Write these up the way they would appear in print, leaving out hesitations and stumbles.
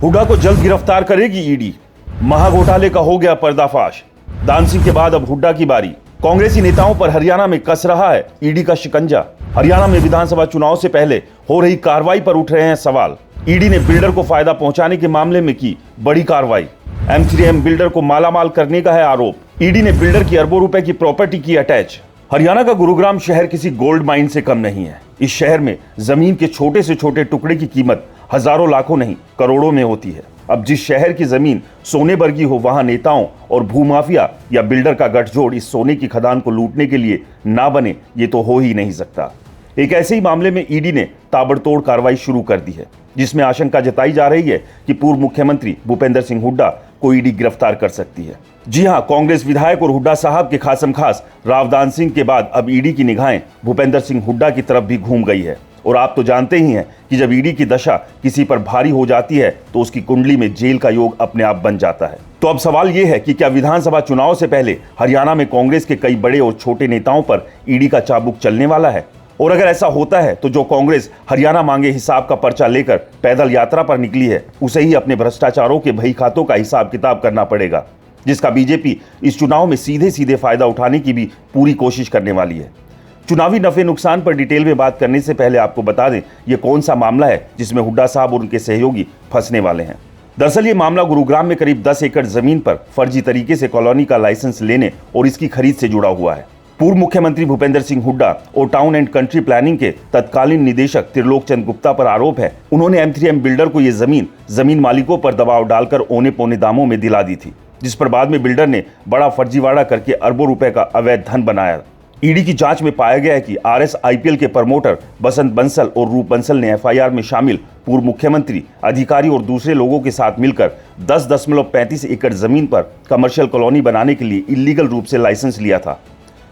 हुड्डा को जल्द गिरफ्तार करेगी ईडी। महाघोटाले का हो गया पर्दाफाश। दान सिंह के बाद अब हुड्डा की बारी। कांग्रेसी नेताओं पर हरियाणा में कस रहा है ईडी का शिकंजा। हरियाणा में विधानसभा चुनाव से पहले हो रही कार्रवाई पर उठ रहे हैं सवाल। ईडी ने बिल्डर को फायदा पहुंचाने के मामले में की बड़ी कार्रवाई। M3M बिल्डर को मालामाल करने का है आरोप। ईडी ने बिल्डर की अरबों रुपए की प्रॉपर्टी की अटैच। हरियाणा का गुरुग्राम शहर किसी गोल्ड माइन से कम नहीं है। इस शहर में जमीन के छोटे से छोटे टुकड़े की कीमत हजारों लाखों नहीं करोड़ों में होती है। अब जिस शहर की जमीन सोने बरगी हो, वहां नेताओं और भूमाफिया या बिल्डर का गठजोड़ इस सोने की खदान को लूटने के लिए ना बने, ये तो हो ही नहीं सकता। एक ऐसे ही मामले में ईडी ने ताबड़तोड़ कार्रवाई शुरू कर दी है, जिसमें आशंका जताई जा रही है कि पूर्व मुख्यमंत्री भूपेंद्र सिंह हुड्डा को ईडी गिरफ्तार कर सकती है। जी हां, कांग्रेस विधायक और हुड्डा साहब के खासम खास राव दान सिंह के बाद अब ईडी की निगाहें भूपेंद्र सिंह हुड्डा की तरफ भी घूम गई है। और आप तो जानते ही हैं कि जब ईडी की दशा किसी पर भारी हो जाती है तो उसकी कुंडली में जेल का योग अपने आप बन जाता है। तो अब सवाल यह है कि क्या विधानसभा चुनाव से पहले हरियाणा में कांग्रेस के कई बड़े और छोटे नेताओं पर ईडी का चाबुक चलने वाला है? और अगर ऐसा होता है तो जो कांग्रेस हरियाणा मांगे हिसाब का पर्चा लेकर पैदल यात्रा पर निकली है, उसे ही अपने भ्रष्टाचारों के बही खातों का हिसाब किताब करना पड़ेगा, जिसका बीजेपी इस चुनाव में सीधे सीधे फायदा उठाने की भी पूरी कोशिश करने वाली है। चुनावी नफे नुकसान पर डिटेल में बात करने से पहले आपको बता दें ये कौन सा मामला है जिसमें हुड्डा साहब और उनके सहयोगी फंसने वाले हैं। दरअसल ये मामला गुरुग्राम में करीब 10 एकड़ जमीन पर फर्जी तरीके से कॉलोनी का लाइसेंस लेने और इसकी खरीद से जुड़ा हुआ है। पूर्व मुख्यमंत्री भूपेंद्र सिंह हुड्डा और टाउन एंड कंट्री प्लानिंग के तत्कालीन निदेशक त्रिलोक चंद गुप्ता पर आरोप है उन्होंने M3M बिल्डर को ये जमीन मालिकों पर दबाव डालकर औने पौने दामों में दिला दी थी, जिस पर बाद में बिल्डर ने बड़ा फर्जीवाड़ा करके अरबों रुपए का अवैध धन बनाया। ईडी की जांच में पाया गया है कि RSIPL के प्रमोटर बसंत बंसल और रूप बंसल ने FIR में शामिल पूर्व मुख्यमंत्री, अधिकारी और दूसरे लोगों के साथ मिलकर 10.35 एकड़ जमीन पर कमर्शियल कॉलोनी बनाने के लिए इलीगल रूप से लाइसेंस लिया था।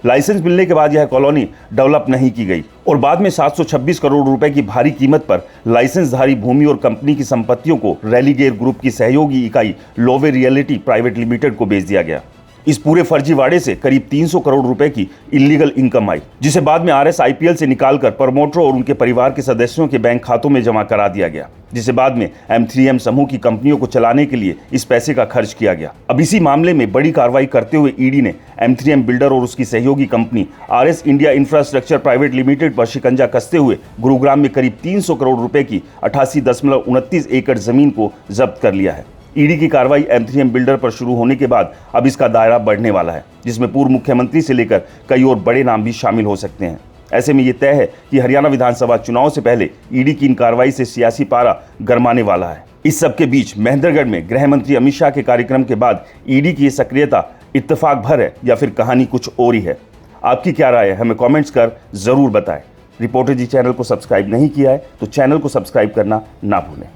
लाइसेंस मिलने के बाद यह कॉलोनी डेवलप नहीं की गई और बाद में 726 करोड़ रुपए की भारी कीमत पर लाइसेंसधारी भूमि और कंपनी की संपत्तियों को रेलीगेयर ग्रुप की सहयोगी इकाई लोवे रियलिटी प्राइवेट लिमिटेड को बेच दिया गया। इस पूरे फर्जीवाड़े से करीब 300 करोड़ रुपए की इलीगल इनकम आई, जिसे बाद में RSIPL से निकालकर प्रमोटरों और उनके परिवार के सदस्यों के बैंक खातों में जमा करा दिया गया, जिसे बाद में M3M समूह की कंपनियों को चलाने के लिए इस पैसे का खर्च किया गया। अब इसी मामले में बड़ी कार्रवाई करते हुए ईडी ने M3M बिल्डर और उसकी सहयोगी company RS India infrastructure private limited पर शिकंजा कसते हुए गुरुग्राम में करीब 300 करोड़ रुपए की 88.29 एकड़ जमीन को जब्त कर लिया है। ईडी की कार्रवाई M3M बिल्डर पर शुरू होने के बाद अब इसका दायरा बढ़ने वाला है, जिसमें पूर्व मुख्यमंत्री से लेकर कई और बड़े नाम भी शामिल हो सकते हैं। ऐसे में यह तय है कि हरियाणा विधानसभा चुनाव से पहले ईडी की इन कार्रवाई से सियासी पारा गरमाने वाला है। इस सबके बीच महेंद्रगढ़ में गृह मंत्री अमित शाह के कार्यक्रम के बाद ईडी की सक्रियता इत्तेफाक भर है या फिर कहानी कुछ और ही है? आपकी क्या राय है, हमें कॉमेंट्स कर जरूर बताएं। रिपोर्टर जी चैनल को सब्सक्राइब नहीं किया है तो चैनल को सब्सक्राइब करना ना भूलें।